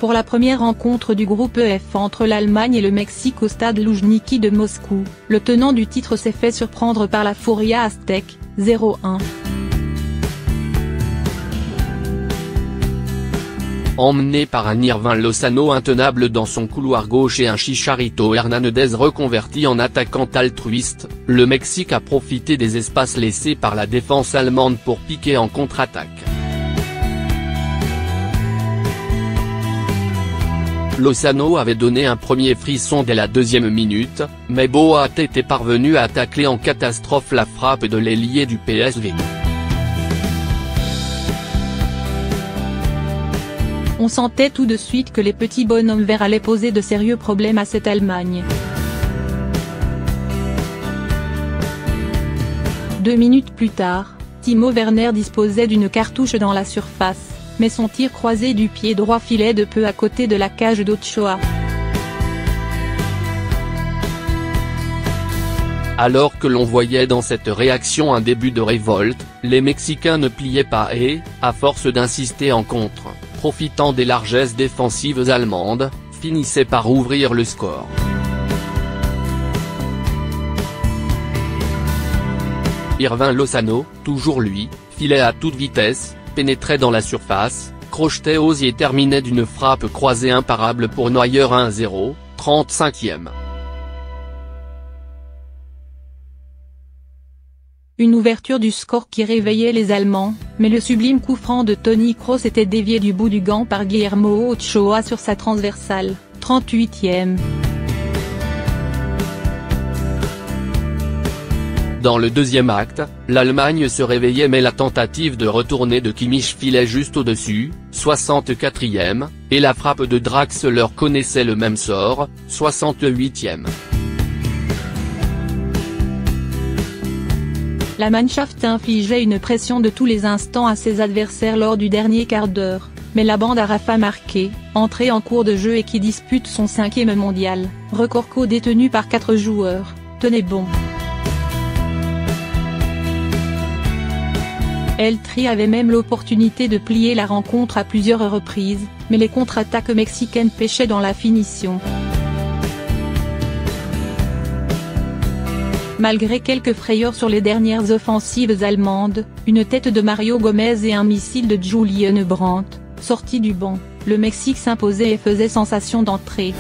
Pour la première rencontre du groupe F entre l'Allemagne et le Mexique au stade Loujniki de Moscou, le tenant du titre s'est fait surprendre par la Furia aztèque, 0-1. Emmené par un Irving Lozano intenable dans son couloir gauche et un Chicharito Hernández reconverti en attaquant altruiste, le Mexique a profité des espaces laissés par la défense allemande pour piquer en contre-attaque. Lozano avait donné un premier frisson dès la deuxième minute, mais Boat était parvenu à tacler en catastrophe la frappe de l'ailier du PSV. On sentait tout de suite que les petits bonhommes verts allaient poser de sérieux problèmes à cette Allemagne. 2 minutes plus tard, Timo Werner disposait d'une cartouche dans la surface, mais son tir croisé du pied droit filait de peu à côté de la cage d'Ochoa. Alors que l'on voyait dans cette réaction un début de révolte, les Mexicains ne pliaient pas et, à force d'insister en contre, profitant des largesses défensives allemandes, finissaient par ouvrir le score. Irving Lozano, toujours lui, filait à toute vitesse, pénétrait dans la surface, crochetait aux et terminait d'une frappe croisée imparable pour Neuer 1-0, 35e. Une ouverture du score qui réveillait les Allemands, mais le sublime coup franc de Toni Kroos était dévié du bout du gant par Guillermo Ochoa sur sa transversale, 38e. Dans le deuxième acte, l'Allemagne se réveillait mais la tentative de retourner de Kimmich filait juste au-dessus, 64e, et la frappe de Draxler connaissait le même sort, 68e. La Mannschaft infligeait une pression de tous les instants à ses adversaires lors du dernier quart d'heure, mais la bande à Rafa marqué, entré en cours de jeu et qui dispute son 5e mondial, record co-détenu par 4 joueurs, tenait bon. El Tri avait même l'opportunité de plier la rencontre à plusieurs reprises, mais les contre-attaques mexicaines pêchaient dans la finition. Malgré quelques frayeurs sur les dernières offensives allemandes, une tête de Mario Gomez et un missile de Julian Brandt, sortis du banc, le Mexique s'imposait et faisait sensation d'entrée.